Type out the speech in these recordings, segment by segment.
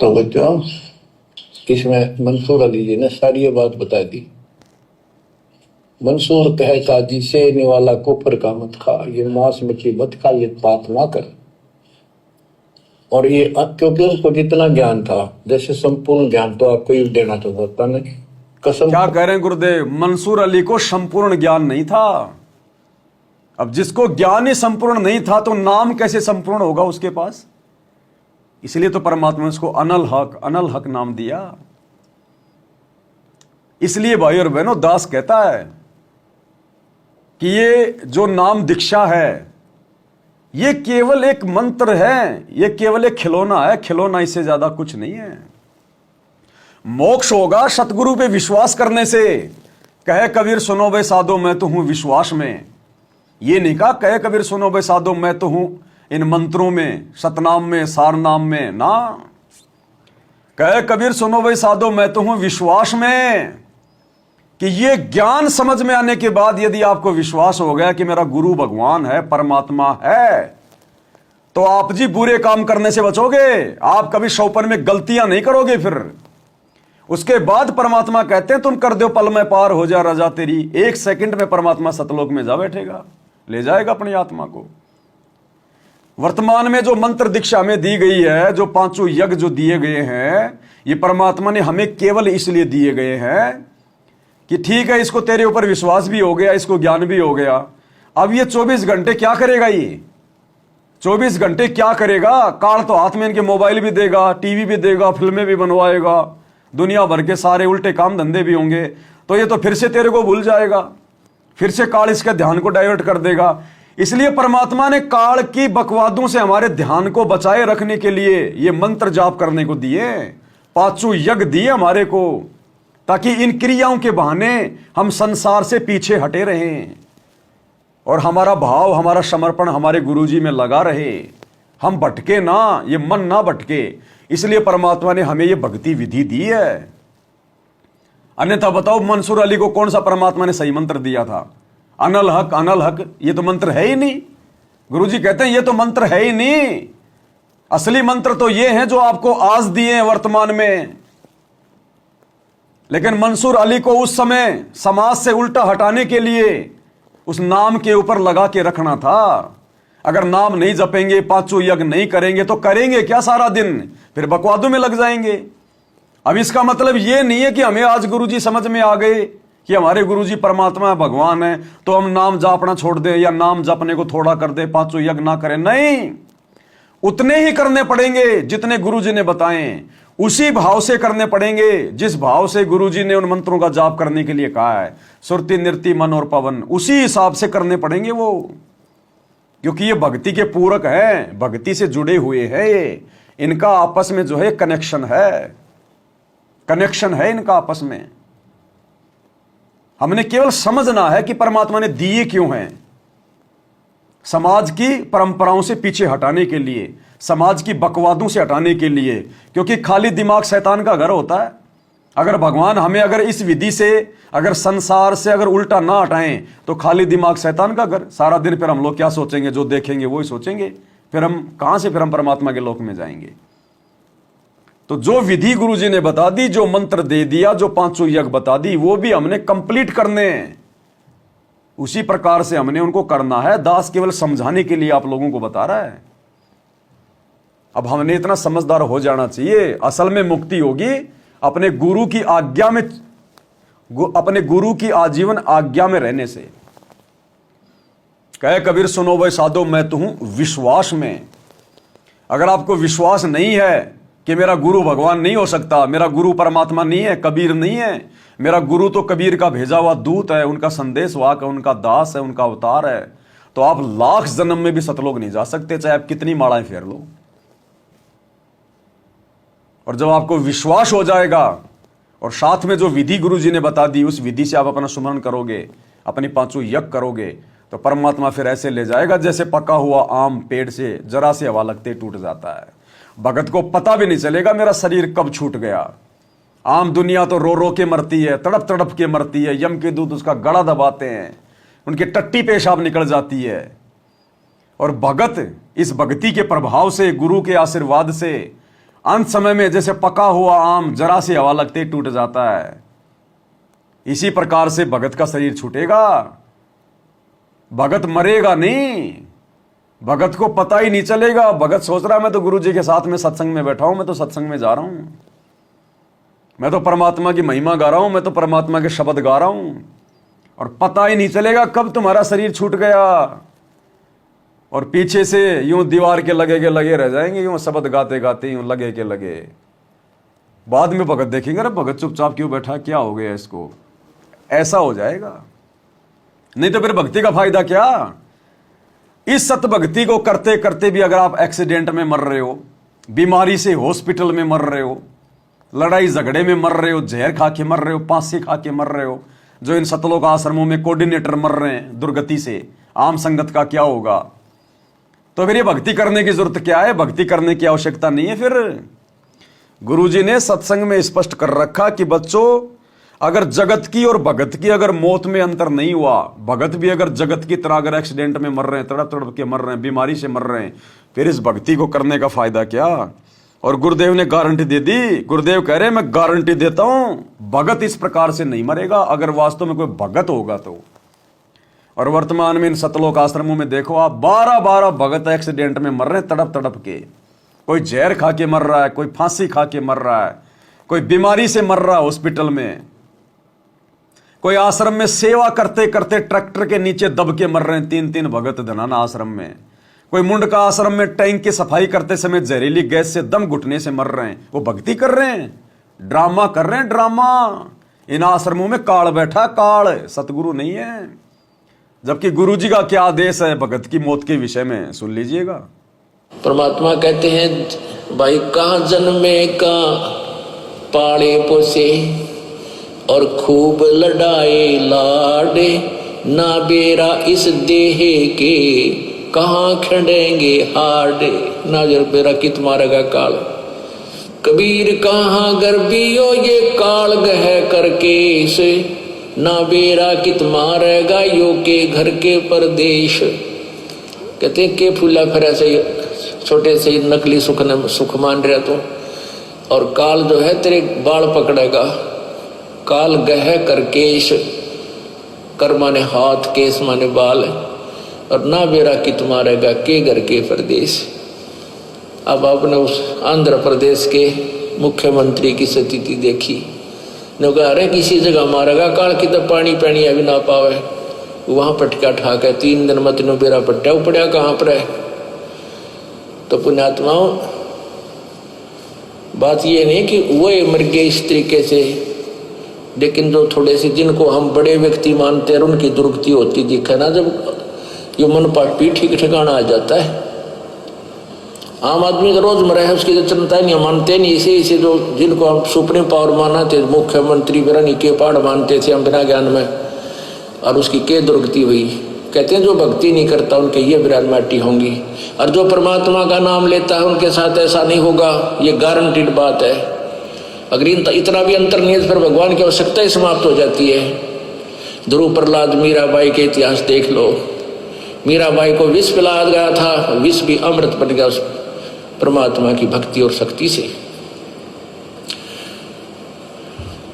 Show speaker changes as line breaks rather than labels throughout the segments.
तो बच्चों, इसमें मंसूर अली जी ने सारी ये बात बता दी। मंसूर कहता जिसे निवाला कुफर का मत खा, ये मांस मछली मत खा, ये पाप ना कर। और ये क्योंकि उसको जितना ज्ञान था, जैसे संपूर्ण ज्ञान तो आपको ही देना तो होता नहीं। कसम
क्या कह रहे हैं गुरुदेव? मंसूर अली को संपूर्ण ज्ञान नहीं था। अब जिसको ज्ञान ही संपूर्ण नहीं था तो नाम कैसे संपूर्ण होगा उसके पास? इसलिए तो परमात्मा ने उसको अनल हक नाम दिया। इसलिए भाई और बहनों, दास कहता है कि ये जो नाम दीक्षा है ये केवल एक मंत्र है, ये केवल एक खिलौना है, खिलौना, इससे ज्यादा कुछ नहीं है। मोक्ष होगा सतगुरु पे विश्वास करने से। कहे कबीर सुनो बे साधो मैं तो हूं विश्वास में। ये नहीं कहा कहे कबीर सुनो बे साधो मैं तो हूं इन मंत्रों में, सतनाम में, सारनाम में ना। कहे कबीर सुनो बे साधो मैं तो हूं विश्वास में, कि ये ज्ञान समझ में आने के बाद यदि आपको विश्वास हो गया कि मेरा गुरु भगवान है, परमात्मा है, तो आप जी बुरे काम करने से बचोगे। आप कभी शौपन में गलतियां नहीं करोगे। फिर उसके बाद परमात्मा कहते हैं तुम कर दो पल में पार हो जा रजा तेरी। 1 सेकंड में परमात्मा सतलोक में जा बैठेगा, ले जाएगा अपनी आत्मा को। वर्तमान में जो मंत्र दीक्षा हमें दी गई है, जो 5 यज्ञ जो दिए गए हैं, ये परमात्मा ने हमें केवल इसलिए दिए गए हैं कि ठीक है, इसको तेरे ऊपर विश्वास भी हो गया, इसको ज्ञान भी हो गया। अब ये 24 घंटे क्या करेगा? ये 24 घंटे क्या करेगा? काल तो हाथ में इनके मोबाइल भी देगा, टीवी भी देगा, फिल्में भी बनवाएगा, दुनिया भर के सारे उल्टे काम धंधे भी होंगे। तो ये तो फिर से तेरे को भूल जाएगा, फिर से काल इसके ध्यान को डाइवर्ट कर देगा। इसलिए परमात्मा ने काल की बकवादों से हमारे ध्यान को बचाए रखने के लिए ये मंत्र जाप करने को दिए, 5 यज्ञ दिए हमारे को, ताकि इन क्रियाओं के बहाने हम संसार से पीछे हटे रहें और हमारा भाव, हमारा समर्पण हमारे गुरुजी में लगा रहे। हम भटके ना, ये मन ना भटके। इसलिए परमात्मा ने हमें ये भक्ति विधि दी है। अन्यथा बताओ मंसूर अली को कौन सा परमात्मा ने सही मंत्र दिया था? अनल हक, ये तो मंत्र है ही नहीं। गुरुजी कहते हैं ये तो मंत्र है ही नहीं। असली मंत्र तो ये हैं जो आपको आज दिए हैं वर्तमान में। लेकिन मंसूर अली को उस समय समाज से उल्टा हटाने के लिए उस नाम के ऊपर लगा के रखना था। अगर नाम नहीं जपेंगे, 5 यज्ञ नहीं करेंगे तो करेंगे क्या सारा दिन? फिर बकवादों में लग जाएंगे। अब इसका मतलब यह नहीं है कि हमें आज गुरुजी समझ में आ गए कि हमारे गुरुजी परमात्मा भगवान है तो हम नाम जापना छोड़ दें या नाम जपने को थोड़ा कर दें, 5 यज्ञ ना करें। नहीं, उतने ही करने पड़ेंगे जितने गुरुजी ने बताएं। उसी भाव से करने पड़ेंगे जिस भाव से गुरुजी ने उन मंत्रों का जाप करने के लिए कहा है। सुरति, नृति, मन और पवन, उसी हिसाब से करने पड़ेंगे वो, क्योंकि ये भक्ति के पूरक हैं, भक्ति से जुड़े हुए हैं। ये इनका आपस में जो है कनेक्शन है इनका आपस में। हमने केवल समझना है कि परमात्मा ने दिए क्यों हैं। समाज की परंपराओं से पीछे हटाने के लिए, समाज की बकवादों से हटाने के लिए, क्योंकि खाली दिमाग शैतान का घर होता है। अगर भगवान हमें अगर इस विधि से, अगर संसार से अगर उल्टा ना हटाएं तो खाली दिमाग शैतान का घर। सारा दिन फिर हम लोग क्या सोचेंगे? जो देखेंगे वो ही सोचेंगे। फिर हम कहां से फिर हम परमात्मा के लोक में जाएंगे? तो जो विधि गुरुजी ने बता दी, जो मंत्र दे दिया, जो 5 यज्ञ बता दी, वो भी हमने कंप्लीट करने हैं। उसी प्रकार से हमने उनको करना है। दास केवल समझाने के लिए आप लोगों को बता रहा है। अब हमने इतना समझदार हो जाना चाहिए। असल में मुक्ति होगी अपने गुरु की आज्ञा में, अपने गुरु की आजीवन आज्ञा में रहने से। कहे कबीर सुनो भाई साधो मैं तो हूं विश्वास में। अगर आपको विश्वास नहीं है कि मेरा गुरु भगवान नहीं हो सकता, मेरा गुरु परमात्मा नहीं है, कबीर नहीं है, मेरा गुरु तो कबीर का भेजा हुआ दूत है, उनका संदेश वाहक है, उनका दास है, उनका अवतार है, तो आप लाख जन्म में भी सतलोक नहीं जा सकते, चाहे आप कितनी मालाएं फेर लो। और जब आपको विश्वास हो जाएगा और साथ में जो विधि गुरुजी ने बता दी, उस विधि से आप अपना सुमरण करोगे, अपनी 5 यज्ञ करोगे, तो परमात्मा फिर ऐसे ले जाएगा जैसे पका हुआ आम पेड़ से जरा से हवा लगते टूट जाता है। भगत को पता भी नहीं चलेगा मेरा शरीर कब छूट गया। आम दुनिया तो रो रो के मरती है, तड़प तड़प के मरती है, यम के दूत उसका गला दबाते हैं, उनकी टट्टी पेशाब निकल जाती है। और भगत इस भक्ति के प्रभाव से, गुरु के आशीर्वाद से अंत समय में जैसे पका हुआ आम जरा सी हवा लगते ही टूट जाता है, इसी प्रकार से भगत का शरीर छूटेगा। भगत मरेगा नहीं, भगत को पता ही नहीं चलेगा। भगत सोच रहा मैं तो गुरु जी के साथ में सत्संग में बैठा हूं, मैं तो सत्संग में जा रहा हूं, मैं तो परमात्मा की महिमा गा रहा हूं, मैं तो परमात्मा के शब्द गा रहा हूं, और पता ही नहीं चलेगा कब तुम्हारा शरीर छूट गया। और पीछे से यूं दीवार के लगे रह जाएंगे, यूं शब्द गाते गाते यूं लगे के लगे। बाद में भगत देखेंगे, अरे भगत चुपचाप क्यों बैठा, क्या हो गया इसको, ऐसा हो जाएगा। नहीं तो फिर भक्ति का फायदा क्या। इस सत भक्ति को करते करते भी अगर आप एक्सीडेंट में मर रहे हो, बीमारी से हॉस्पिटल में मर रहे हो, लड़ाई झगड़े में मर रहे हो, जहर खा के मर रहे हो, फांसी खा के मर रहे हो, जो इन सतलोक आश्रमों में कोऑर्डिनेटर मर रहे हैं दुर्गति से, आम संगत का क्या होगा। तो फिर ये भक्ति करने की जरूरत क्या है, भक्ति करने की आवश्यकता नहीं है। फिर गुरुजी ने सत्संग में स्पष्ट कर रखा कि बच्चों, अगर जगत की और भगत की अगर मौत में अंतर नहीं हुआ, भगत भी अगर जगत की तरह अगर एक्सीडेंट में मर रहे हैं, तड़प तड़प के मर रहे हैं, बीमारी से मर रहे हैं, फिर इस भक्ति को करने का फायदा क्या। और गुरुदेव ने गारंटी दे दी। गुरुदेव कह रहे हैं मैं गारंटी देता हूं, भगत इस प्रकार से नहीं मरेगा अगर वास्तव में कोई भगत होगा तो। और वर्तमान में इन सतलोक आश्रमों में देखो आप, 12-12 भगत एक्सीडेंट में मर रहे हैं तड़प तड़प के। कोई जहर खा के मर रहा है, कोई फांसी खा के मर रहा है, कोई बीमारी से मर रहा है हॉस्पिटल में, कोई आश्रम में सेवा करते करते ट्रैक्टर के नीचे दब के मर रहे हैं 3-3 भगत धनाना आश्रम में। कोई मुंड का आश्रम में टैंक की सफाई करते समय जहरीली गैस से दम घुटने से मर रहे हैं। वो भक्ति कर रहे हैं, ड्रामा कर रहे हैं, ड्रामा। इन आश्रमों में काल बैठा, काल, सतगुरु नहीं है। जबकि गुरु जी का क्या आदेश है भगत की मौत के विषय में, सुन लीजिएगा।
परमात्मा कहते हैं भाई कहाँ जन्मे का पाले पोसे और खूब लड़ाए लाडे, ना बेरा इस देह के कहाँ खड़ेंगे हाडे। ना जर बेरा कित मारेगा काल, कबीर कहाँ गर्बियो ये काल गह करके से, ना बेरा कित मारेगा यो के घर के परदेश। कहते हैं के फूला फिर से छोटे से नकली सुख मान रहा तू, और काल जो है तेरे बाल पकड़ेगा। काल गह कर केश, कर माने हाथ, केस माने बाल, और ना बेरा कित मारेगा के घर के प्रदेश। अब आपने उस आंध्र प्रदेश के मुख्यमंत्री की स्थिति देखी, ने कहा अरे किसी जगह मारेगा काल की तो पानी पानी अभी ना पावे, वहां पटका ठाक है 3 दिन मत नो बेरा पट्टा उपड़िया कहाँ पर है। तो पुण्यात्माओं, बात ये नहीं कि वो मर गए इस तरीके से, लेकिन जो थोड़े से जिनको हम बड़े व्यक्ति मानते हैं उनकी दुर्गति होती दिखे ना, जब ये मन पाटी ठीक ठिकाना आ जाता है। आम आदमी का रोजमर्रा है उसकी तो चिंता नहीं, मानते नहीं। इसे जो जिनको हम सुप्रीम पावर माना थे, मुख्यमंत्री बिरानी के पहाड़ मानते थे हम बिना ज्ञान में, और उसकी के दुर्गति हुई। कहते हैं जो भक्ति नहीं करता उनके ये बिरान माटी होंगी, और जो परमात्मा का नाम लेता है उनके साथ ऐसा नहीं होगा, ये गारंटीड बात है। अगर इतना भी अंतर नहीं है फिर भगवान की आवश्यकता ही समाप्त हो जाती है। ध्रुव प्रहलाद मीराबाई के इतिहास देख लो, मीराबाई को विष पिलाया गया था, विष भी अमृत बन गया उस परमात्मा की भक्ति और शक्ति से।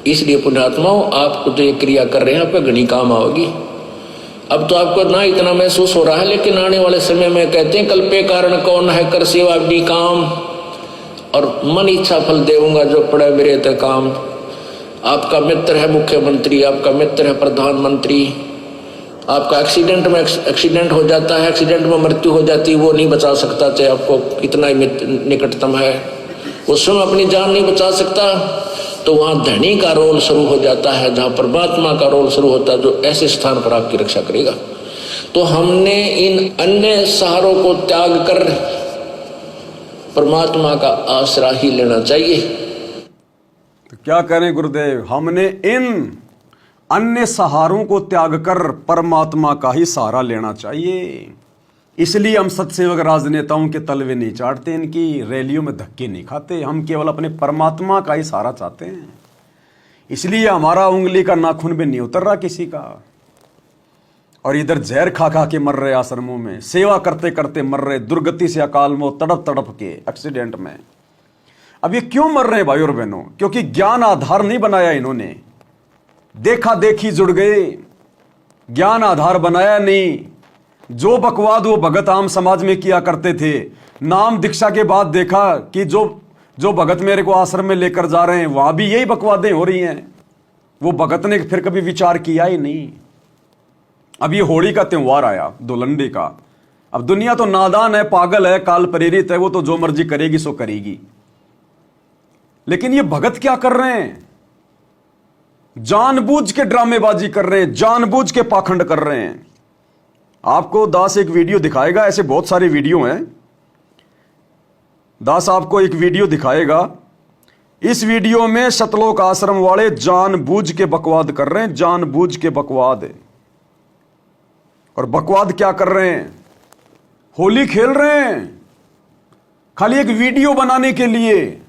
इसलिए पुण्यात्माओं, आपको जो ये क्रिया कर रहे हैं आपका घनी काम आओगी। अब तो आपको ना इतना महसूस हो रहा है, लेकिन आने वाले समय में कहते हैं कल्पे कारण कौन है, कर सेवा भी काम, और मन इच्छा फल देऊंगा जो पड़े मेरे ते काम। आपका मित्र है मुख्यमंत्री, आपका मित्र है प्रधानमंत्री, आपका एक्सीडेंट हो जाता है, एक्सीडेंट में मृत्यु हो जाती है, वो नहीं बचा सकता, चाहे आपको कितना ही निकटतम है, उस समय अपनी जान नहीं बचा सकता। तो वहाँ धनी का रोल शुरू हो जाता है, जहाँ परमात्मा का रोल शुरू होता है, जो ऐसे स्थान पर आपकी रक्षा करेगा। तो हमने इन अन्य सहारों को त्याग कर परमात्मा का आसरा ही लेना चाहिए।
तो क्या करें गुरुदेव, हमने इन अन्य सहारों को त्याग कर परमात्मा का ही सहारा लेना चाहिए। इसलिए हम सत्सेवक राजनेताओं के तलवे नहीं चाटते, इनकी रैलियों में धक्के नहीं खाते, हम केवल अपने परमात्मा का ही सहारा चाहते हैं। इसलिए हमारा उंगली का नाखून भी नहीं उतर रहा किसी का। और इधर जहर खा खा के मर रहे आश्रमों में, सेवा करते करते मर रहे, दुर्गति से अकाल मौत तड़प तड़प के एक्सीडेंट में। अब ये क्यों मर रहे हैं भाई और बहनों? क्योंकि ज्ञान आधार नहीं बनाया इन्होंने, देखा देखी जुड़ गए, ज्ञान आधार बनाया नहीं। जो बकवाद वो भगत आम समाज में किया करते थे, नाम दीक्षा के बाद देखा कि जो भगत मेरे को आश्रम में लेकर जा रहे हैं वहां भी यही बकवादें हो रही हैं। वो भगत ने फिर कभी विचार किया ही नहीं। अब ये होली का त्योहार आया, धुलंडी का। अब दुनिया तो नादान है, पागल है, काल प्रेरित है, वो तो जो मर्जी करेगी सो करेगी। लेकिन ये भगत क्या कर रहे हैं? जानबूझ के ड्रामेबाजी कर रहे हैं, जानबूझ के पाखंड कर रहे हैं। आपको दास एक वीडियो दिखाएगा, ऐसे बहुत सारे वीडियो हैं। दास आपको एक वीडियो दिखाएगा। इस वीडियो में सतलोक आश्रम वाले जानबूझ के बकवाद कर रहे हैं, जानबूझ के बकवाद। और बकवाद क्या कर रहे हैं? होली खेल रहे हैं खाली एक वीडियो बनाने के लिए।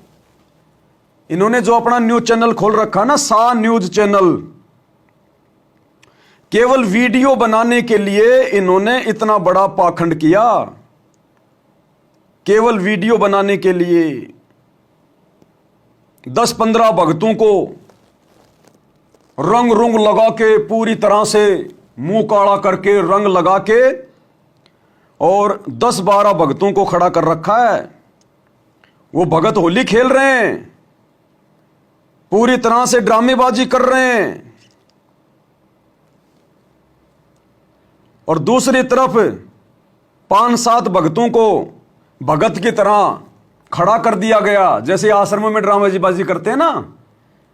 इन्होंने जो अपना न्यूज चैनल खोल रखा ना, सा न्यूज चैनल, केवल वीडियो बनाने के लिए इन्होंने इतना बड़ा पाखंड किया। केवल वीडियो बनाने के लिए 10-15 भक्तों को रंग रुंग लगा के, पूरी तरह से मुंह काला करके रंग लगा के, और 10-12 भक्तों को खड़ा कर रखा है। वो भगत होली खेल रहे हैं, पूरी तरह से ड्रामेबाजी कर रहे हैं। और दूसरी तरफ 5-7 भक्तों को भगत की तरह खड़ा कर दिया गया। जैसे आश्रमों में ड्रामेबाजी करते हैं ना,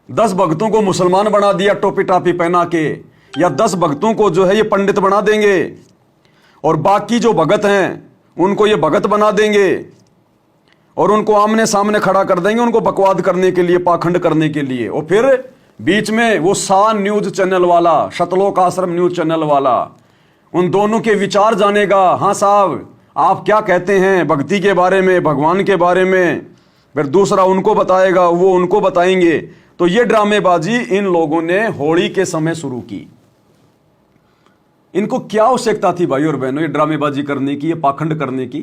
10 भक्तों को मुसलमान बना दिया टोपी टापी पहना के, या 10 भक्तों को जो है ये पंडित बना देंगे, और बाकी जो भगत हैं उनको ये भगत बना देंगे, और उनको आमने सामने खड़ा कर देंगे, उनको बकवाद करने के लिए, पाखंड करने के लिए। और फिर बीच में वो सा न्यूज चैनल वाला, सतलोक आश्रम न्यूज चैनल वाला, उन दोनों के विचार जानेगा। हाँ साहब, आप क्या कहते हैं भक्ति के बारे में, भगवान के बारे में। फिर दूसरा उनको बताएगा, वो उनको बताएंगे। तो ये ड्रामेबाजी इन लोगों ने होली के समय शुरू की। इनको क्या आवश्यकता थी भाई और बहनों ये ड्रामेबाजी करने की, ये पाखंड करने की?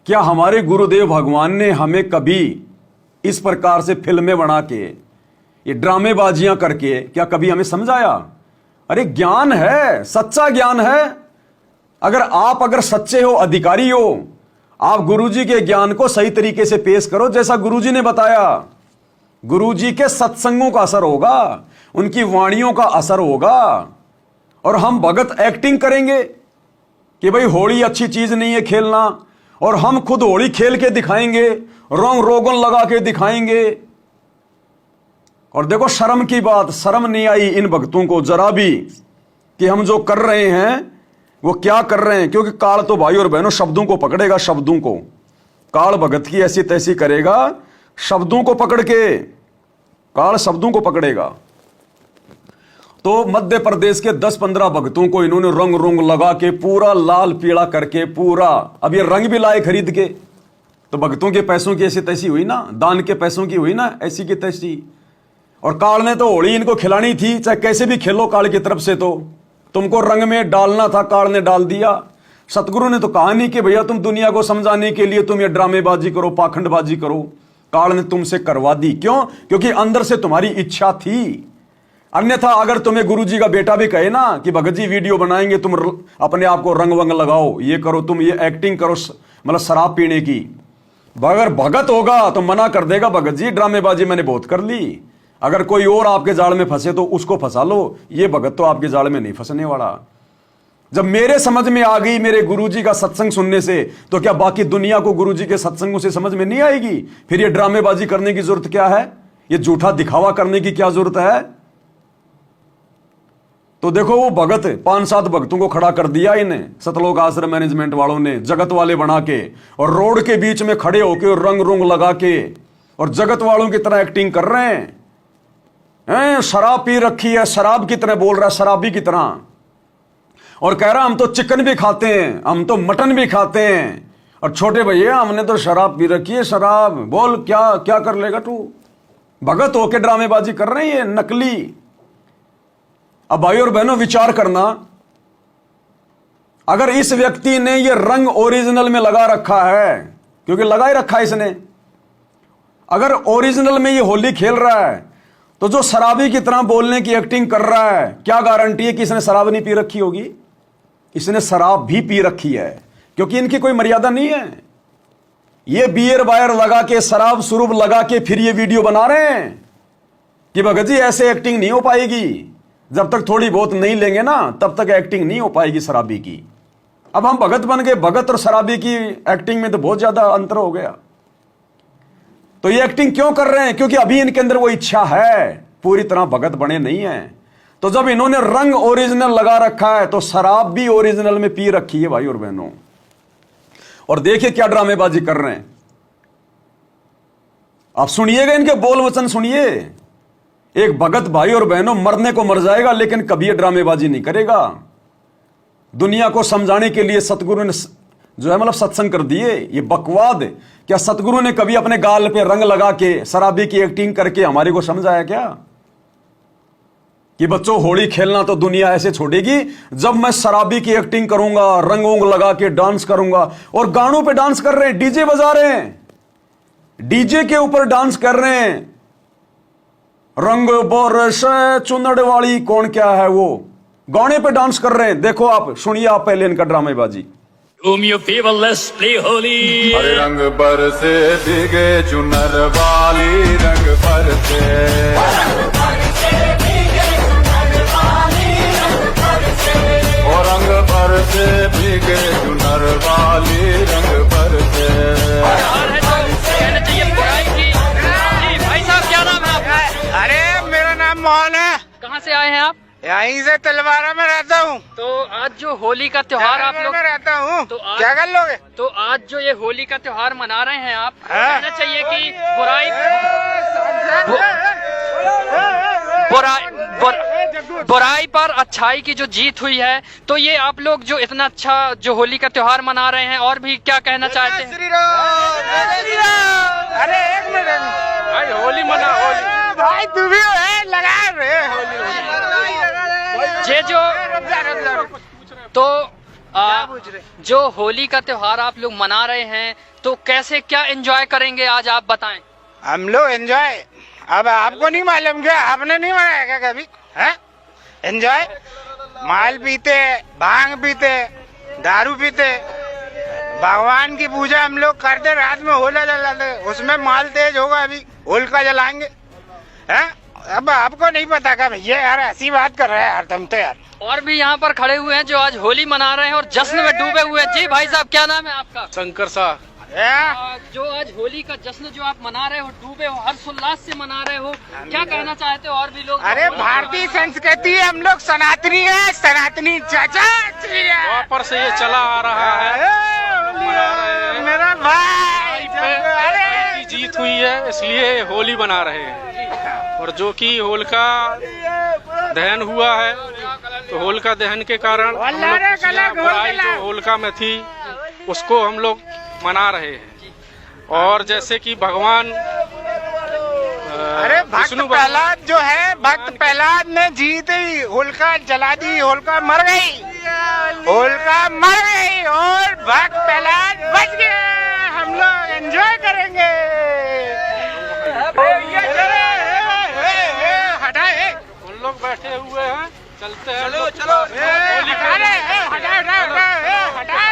क्या हमारे गुरुदेव भगवान ने हमें कभी इस प्रकार से फिल्में बना के, ये ड्रामेबाजियां करके, क्या कभी हमें समझाया? अरे ज्ञान है, सच्चा ज्ञान है। अगर सच्चे हो, अधिकारी हो, आप गुरुजी के ज्ञान को सही तरीके से पेश करो जैसा गुरुजी ने बताया। गुरुजी के सत्संगों का असर होगा, उनकी वाणियों का असर होगा। और हम भगत एक्टिंग करेंगे कि भाई होली अच्छी चीज नहीं है खेलना, और हम खुद होली खेल के दिखाएंगे, रंग रोगन लगा के दिखाएंगे। और देखो शर्म की बात, शर्म नहीं आई इन भक्तों को जरा भी कि हम जो कर रहे हैं वो क्या कर रहे हैं। क्योंकि काल तो भाई और बहनों शब्दों को पकड़ेगा, शब्दों को। काल भगत की ऐसी तैसी करेगा, शब्दों को पकड़ के काल शब्दों को पकड़ेगा। तो मध्य प्रदेश के 10-15 भक्तों को इन्होंने रंग रुंग लगा के, पूरा लाल पीला करके, पूरा, अब ये रंग भी लाए खरीद के। तो भक्तों के पैसों की ऐसी तैसी हुई ना, दान के पैसों की हुई ना ऐसी की तैसी। और काल ने तो होली इनको खिलानी थी, चाहे कैसे भी खेलो काल की तरफ से, तो तुमको रंग में डालना था, काल ने डाल दिया। सतगुरु ने तो कहा नहीं कि भैया तुम दुनिया को समझाने के लिए तुम ये ड्रामेबाजी करो, पाखंडबाजी करो। काल ने तुमसे करवा दी। क्यों? क्योंकि अंदर से तुम्हारी इच्छा थी। अन्यथा अगर तुम्हें गुरुजी का बेटा भी कहे ना कि भगत जी वीडियो बनाएंगे, तुम अपने आप को रंग वंग लगाओ, ये करो, तुम ये एक्टिंग करो, मतलब शराब पीने की, अगर भगत होगा तो मना कर देगा, भगत जी ड्रामेबाजी मैंने बहुत कर ली। अगर कोई और आपके जाल में फंसे तो उसको फंसा लो, ये भगत तो आपके जाल में नहीं फंसने वाला। जब मेरे समझ में आ गई मेरे गुरुजी का सत्संग सुनने से, तो क्या बाकी दुनिया को गुरुजी के सत्संगों से समझ में नहीं आएगी? फिर ये ड्रामेबाजी करने की जरूरत क्या है? ये झूठा दिखावा करने की क्या जरूरत है? तो देखो वो भगत 5-7 भक्तों को खड़ा कर दिया इन्हें सतलोक आश्रम मैनेजमेंट वालों ने, जगत वाले बना के, और रोड के बीच में खड़े होके और रंग रुंग लगा के और जगत वालों की तरह एक्टिंग कर रहे हैं। शराब पी रखी है, शराब की तरह बोल रहा है, शराबी की तरह, और कह रहा हम तो चिकन भी खाते हैं, हम तो मटन भी खाते हैं, और छोटे भैया हमने तो शराब पी रखी है। शराब बोल, क्या क्या कर लेगा तू? भगत होके ड्रामेबाजी कर रहे हैं, नकली। अब भाई और बहनों विचार करना, अगर इस व्यक्ति ने ये रंग ओरिजिनल में लगा रखा है, क्योंकि लगा ही रखा है इसने, अगर ओरिजिनल में ये होली खेल रहा है तो जो शराबी की तरह बोलने की एक्टिंग कर रहा है, क्या गारंटी है कि इसने शराब नहीं पी रखी होगी? इसने शराब भी पी रखी है, क्योंकि इनकी कोई मर्यादा नहीं है। ये बियर बायर लगा के, शराब शुरूब लगा के फिर ये वीडियो बना रहे हैं कि भगत जी ऐसे एक्टिंग नहीं हो पाएगी। जब तक थोड़ी बहुत नहीं लेंगे ना, तब तक एक्टिंग नहीं हो पाएगी शराबी की। अब हम भगत बन गए, भगत और शराबी की एक्टिंग में तो बहुत ज्यादा अंतर हो गया। तो ये एक्टिंग क्यों कर रहे हैं? क्योंकि अभी इनके अंदर वो इच्छा है, पूरी तरह भगत बने नहीं है। तो जब इन्होंने रंग ओरिजिनल लगा रखा है तो शराब भी ओरिजिनल में पी रखी है भाई और बहनों। और देखिए क्या ड्रामेबाजी कर रहे हैं। आप सुनिएगा इनके बोल वचन सुनिए। एक भगत भाई और बहनों मरने को मर जाएगा, लेकिन कभी ये ड्रामेबाजी नहीं करेगा। दुनिया को समझाने के लिए सतगुरु ने जो है मतलब सत्संग कर दिए, ये बकवाद। क्या सतगुरु ने कभी अपने गाल पे रंग लगा के शराबी की एक्टिंग करके हमारे को समझाया क्या कि बच्चों होली खेलना तो दुनिया ऐसे छोड़ेगी जब मैं शराबी की एक्टिंग करूंगा, रंग वंग लगा के डांस करूंगा? और गानों पे डांस कर रहे हैं, डीजे बजा रहे हैं, डीजे के ऊपर डांस कर रहे हैं। रंग बरसे चुनड़ वाली कौन क्या है वो, गाने पे डांस कर रहे हैं। देखो आप, सुनिए आप पहले इनका ड्रामेबाजी।
Romeo people, let's play holy.
हरे रंग बरसे भीगे चुनर वाली, रंग बरसे ओ रंग बरसे भीगे चुनर वाली, रंग बरसे।
कहना चाहिए बुराई की। जी भाई साहब, क्या नाम है आपका?
अरे मेरा नाम मोहन है,
कहाँ से आए हैं आप?
यहीं से तलवारा में रहता हूँ।
तो आज जो होली का त्योहार आप लोग
में रहता हूँ,
तो आज-
क्या कर लोगे?
तो आज जो ये होली का त्योहार मना रहे हैं आप,
हाँ।
कहना चाहिए कि बुराई पर अच्छाई की जो जीत हुई है, तो ये आप लोग जो इतना अच्छा जो होली का त्योहार मना रहे हैं, और भी क्या कहना चाहते हैं?
श्री राम। अरे एक मिनट भाई, होली मना, होली भाई तू भी है लगा रहे होली।
ये जो तो जो होली का त्योहार आप लोग मना रहे हैं, तो कैसे क्या एंजॉय करेंगे आज आप बताएं?
हम लोग एंजॉय, अब आपको नहीं मालूम क्या? आपने नहीं मनाया क्या कभी? है एंजॉय, माल पीते, भांग पीते, दारू पीते, भगवान की पूजा हम लोग करते, रात में होला जलाते, उसमें माल तेज होगा, अभी होलिका जलाएंगे। हैं? अब आपको नहीं पता क्या भैया? यार ऐसी बात कर रहे हैं यार तुम तो यार।
और भी यहाँ पर खड़े हुए हैं जो आज होली मना रहे हैं और जश्न में डूबे हुए हैं। जी भाई साहब, क्या नाम है आपका?
शंकर साहब।
जो आज होली का जश्न जो आप मना रहे हो, डूबे हो, हर्षोल्लास से मना रहे हो, क्या कहना चाहते हो? और भी लोग,
अरे भारतीय संस्कृति है, हम लोग सनातनी है, सनातनी चाचा
वापर से ये चला आ रहा है,
मेरा भाई।
अरे की जीत हुई है, इसलिए होली मना रहे हैं। और जो कि होलिका दहन हुआ है, तो होलिका दहन के कारण हम लोग बुराई जो होलिका में थी उसको हम लोग मना रहे हैं। और जैसे कि भगवान
अरे भक्त प्रहलाद जो है, भक्त प्रहलाद ने जीत ही होलिका जला दी, होलिका मर गई, होलिका मर गई और भक्त प्रहलाद बच गए। हम लोग एंजॉय करेंगे। हटाए,
उन लोग बैठे हुए हैं, चलते हैं।
चलो चलो, हटा रहे, हटा हटा हटा।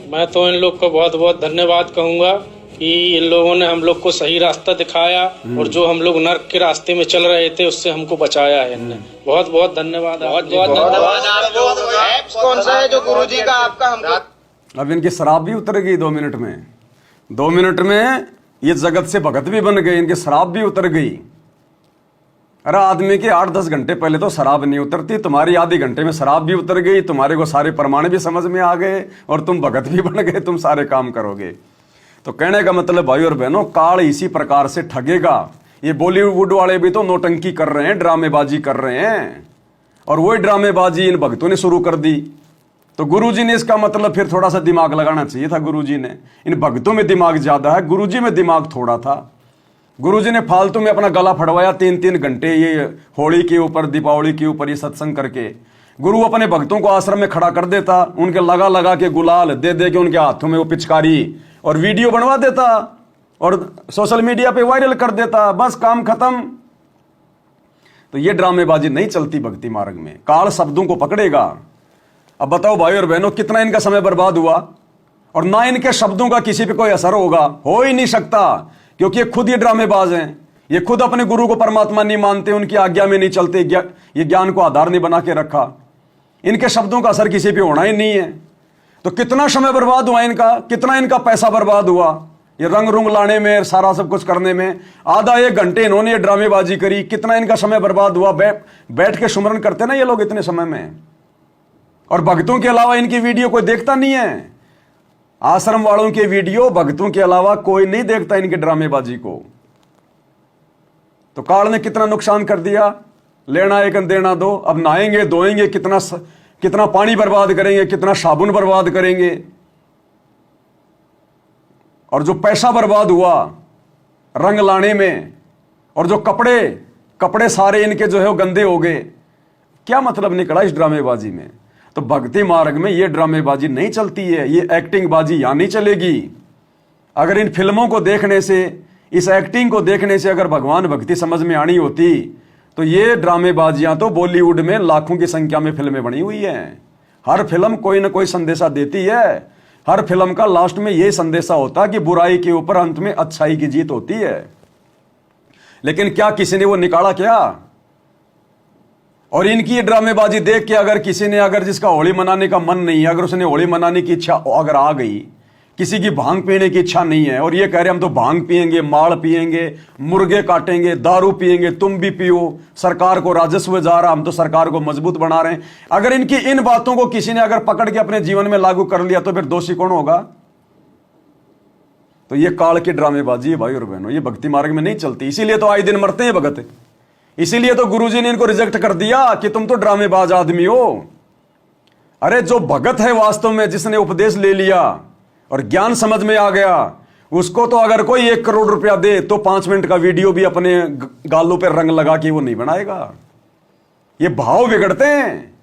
मैं तो इन लोग को बहुत बहुत धन्यवाद कहूँगा कि इन लोगों ने हम लोग को सही रास्ता दिखाया और जो हम लोग नर्क के रास्ते में चल रहे थे उससे हमको बचाया है इनने। बहुत बहुत धन्यवाद। बहुत बहुत धन्यवाद।
कौन सा है जो गुरुजी का आपका हमको?
अब इनकी शराब भी उतर गई 2 मिनट में। 2 मिनट में ये जगत से भगत भी बन गए, इनकी शराब भी उतर गई। अरे आदमी के 8-10 घंटे पहले तो शराब नहीं उतरती, तुम्हारी आधे घंटे में शराब भी उतर गई, तुम्हारे को सारे प्रमाण भी समझ में आ गए और तुम भगत भी बन गए, तुम सारे काम करोगे। तो कहने का मतलब भाई और बहनों, काल इसी प्रकार से ठगेगा। ये बॉलीवुड वाले भी तो नौटंकी कर रहे हैं, ड्रामेबाजी कर रहे हैं, और वही ड्रामेबाजी इन भक्तों ने शुरू कर दी। तो गुरुजी ने इसका मतलब फिर थोड़ा सा दिमाग लगाना चाहिए था। गुरुजी ने, इन भक्तों में दिमाग ज्यादा है, गुरुजी में दिमाग थोड़ा था। गुरुजी ने फालतू में अपना गला फड़वाया 3-3 घंटे ये होली के ऊपर, दीपावली के ऊपर ये सत्संग करके। गुरु अपने भक्तों को आश्रम में खड़ा कर देता, उनके लगा लगा के गुलाल दे दे के उनके हाथों में वो पिचकारी और वीडियो बनवा देता और सोशल मीडिया पे वायरल कर देता, बस काम खत्म। तो ये ड्रामेबाजी नहीं चलती भक्ति मार्ग में, काल शब्दों को पकड़ेगा। अब बताओ भाई और बहनों, कितना इनका समय बर्बाद हुआ और ना इनके शब्दों का किसी पे कोई असर होगा, हो ही नहीं सकता, क्योंकि ये खुद ये ड्रामेबाज हैं। ये खुद अपने गुरु को परमात्मा नहीं मानते, उनकी आज्ञा में नहीं चलते, ये ज्ञान को आधार नहीं बना के रखा। इनके शब्दों का असर किसी पे होना ही नहीं है। तो कितना समय बर्बाद हुआ इनका, कितना इनका पैसा बर्बाद हुआ ये रंग रुंग लाने में, सारा सब कुछ करने में। आधा 1 घंटे इन्होंने ये ड्रामेबाजी करी, कितना इनका समय बर्बाद हुआ। बैठ के सुमरन करते ना ये लोग इतने समय में, और भक्तों के अलावा इनकी वीडियो कोई देखता नहीं है। आश्रम वालों के वीडियो भक्तों के अलावा कोई नहीं देखता इनके ड्रामेबाजी को। तो काल ने कितना नुकसान कर दिया, लेना एक देना दो। अब नहाएंगे धोएंगे, कितना पानी बर्बाद करेंगे, कितना साबुन बर्बाद करेंगे, और जो पैसा बर्बाद हुआ रंग लाने में, और जो कपड़े सारे इनके जो है वो गंदे हो गए। क्या मतलब निकला इस ड्रामेबाजी में। तो भक्ति मार्ग में ये ड्रामेबाजी नहीं चलती है, ये एक्टिंग बाजी यहां नहीं चलेगी। अगर इन फिल्मों को देखने से, इस एक्टिंग को देखने से अगर भगवान भक्ति समझ में आनी होती, तो ये ड्रामेबाजियां तो बॉलीवुड में लाखों की संख्या में फिल्में बनी हुई हैं। हर फिल्म कोई ना कोई संदेशा देती है। हर फिल्म का लास्ट में यह संदेशा होता कि बुराई के ऊपर अंत में अच्छाई की जीत होती है। लेकिन क्या किसी ने वो निकाला क्या? और इनकी ये ड्रामेबाजी देख के अगर किसी ने, अगर जिसका होली मनाने का मन नहीं है, अगर उसने होली मनाने की इच्छा अगर आ गई, किसी की भांग पीने की इच्छा नहीं है और ये कह रहे हम तो भांग पिएंगे, माड़ पिएंगे, मुर्गे काटेंगे, दारू पिएंगे, तुम भी पियो, सरकार को राजस्व जा रहा, हम तो सरकार को मजबूत बना रहे हैं। अगर इनकी इन बातों को किसी ने अगर पकड़ के अपने जीवन में लागू कर लिया तो फिर दोषी कौन होगा? तो ये काल की ड्रामेबाजी है भाई और बहनों, ये भक्ति मार्ग में नहीं चलती। इसीलिए तो आए दिन मरते हैं भगत। इसीलिए तो गुरुजी ने इनको रिजेक्ट कर दिया कि तुम तो ड्रामेबाज आदमी हो। अरे जो भगत है वास्तव में, जिसने उपदेश ले लिया और ज्ञान समझ में आ गया, उसको तो अगर कोई 1 करोड़ रुपया दे तो 5 मिनट का वीडियो भी अपने गालों पे रंग लगा के वो नहीं बनाएगा। ये भाव बिगड़ते हैं।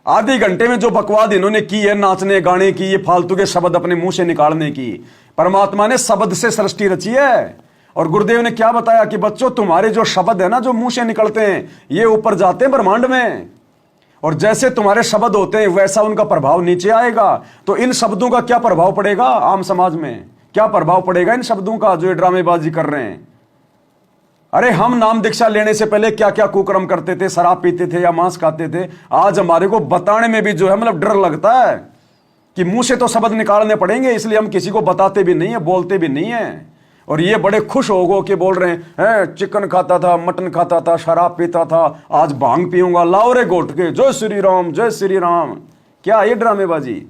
आधे घंटे में जो बकवाद इन्होंने की है, नाचने गाने की, ये फालतू के शब्द अपने मुंह से निकालने की। परमात्मा ने शब्द से सृष्टि रची है और गुरुदेव ने क्या बताया कि बच्चों तुम्हारे जो शब्द है ना, जो मुंह से निकलते हैं, ये ऊपर जाते हैं ब्रह्मांड में, और जैसे तुम्हारे शब्द होते हैं वैसा उनका प्रभाव नीचे आएगा। तो इन शब्दों का क्या प्रभाव पड़ेगा आम समाज में? क्या प्रभाव पड़ेगा इन शब्दों का जो ये ड्रामेबाजी कर रहे हैं? अरे हम नाम दीक्षा लेने से पहले क्या क्या कुकर्म करते थे, शराब पीते थे या मांस खाते थे, आज हमारे को बताने में भी जो है मतलब डर लगता है कि मुंह से तो शब्द निकालने पड़ेंगे, इसलिए हम किसी को बताते भी नहीं है, बोलते भी नहीं है। और ये बड़े खुश हो के बोल रहे हैं चिकन खाता था, मटन खाता था, शराब पीता था, आज भांग पीऊंगा, लाओ रे घोट के, जय श्री राम जय श्री राम। क्या ये ड्रामेबाजी?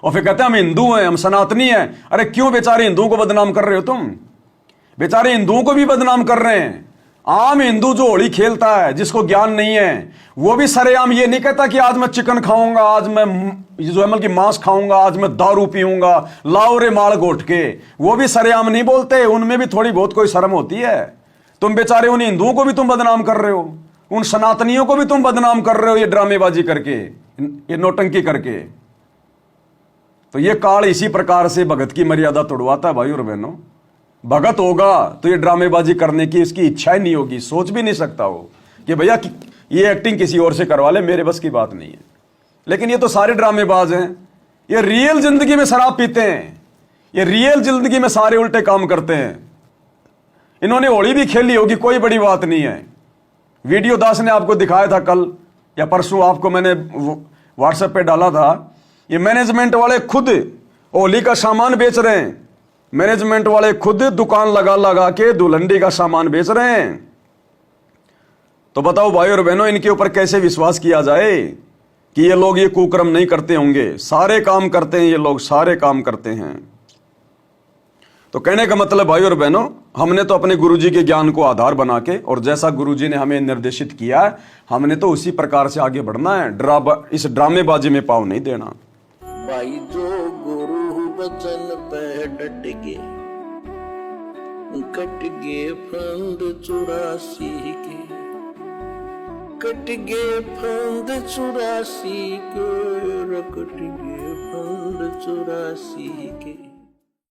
और फिर कहते हैं हम हिंदू हैं, हम सनातनी हैं। अरे क्यों बेचारे हिंदुओं को बदनाम कर रहे हो तुम? बेचारे हिंदुओं को भी बदनाम कर रहे हैं। आम हिंदू जो होली खेलता है, जिसको ज्ञान नहीं है, वो भी सरेआम ये नहीं कहता कि आज मैं चिकन खाऊंगा, आज मैं जो है कि मांस खाऊंगा, आज मैं दारू पीऊंगा, लाओ रे माल घोट के। वो भी सरेआम नहीं बोलते, उनमें भी थोड़ी बहुत कोई शर्म होती है। तुम बेचारे उन हिंदुओं को भी तुम बदनाम कर रहे हो, उन सनातनियों को भी तुम बदनाम कर रहे हो, ये ड्रामेबाजी करके, ये नौटंकी करके। तो ये काल इसी प्रकार से भगत की मर्यादा तोड़वाता है भाई और बहनों। भगत होगा तो ये ड्रामेबाजी करने की इसकी इच्छा ही नहीं होगी, सोच भी नहीं सकता हो कि भैया ये एक्टिंग किसी और से करवा ले, मेरे बस की बात नहीं है। लेकिन ये तो सारे ड्रामेबाज हैं। ये रियल जिंदगी में शराब पीते हैं, ये रियल जिंदगी में सारे उल्टे काम करते हैं। इन्होंने होली भी खेली होगी, कोई बड़ी बात नहीं है। वीडियो दास ने आपको दिखाया था कल या परसों, आपको मैंने व्हाट्सएप पे डाला था। ये मैनेजमेंट वाले खुद होली का सामान बेच रहे हैं, मैनेजमेंट वाले खुद दुकान लगा लगा के दुल्हनडी का सामान बेच रहे हैं। तो बताओ भाई और बहनों, इनके ऊपर कैसे विश्वास किया जाए कि ये लोग ये कुकर्म नहीं करते होंगे? सारे काम करते हैं ये लोग, सारे काम करते हैं। तो कहने का मतलब भाई और बहनों, हमने तो अपने गुरुजी के ज्ञान को आधार बना के, और जैसा गुरुजी ने हमें निर्देशित किया है, हमने तो उसी प्रकार से आगे बढ़ना है। इस ड्रामेबाजी में पाँव नहीं देना।
भाई जो गुरु बचन पे डट के
कट गए फंद 84 के, कट गए फंद 84 के, कट गए फंद 84 के।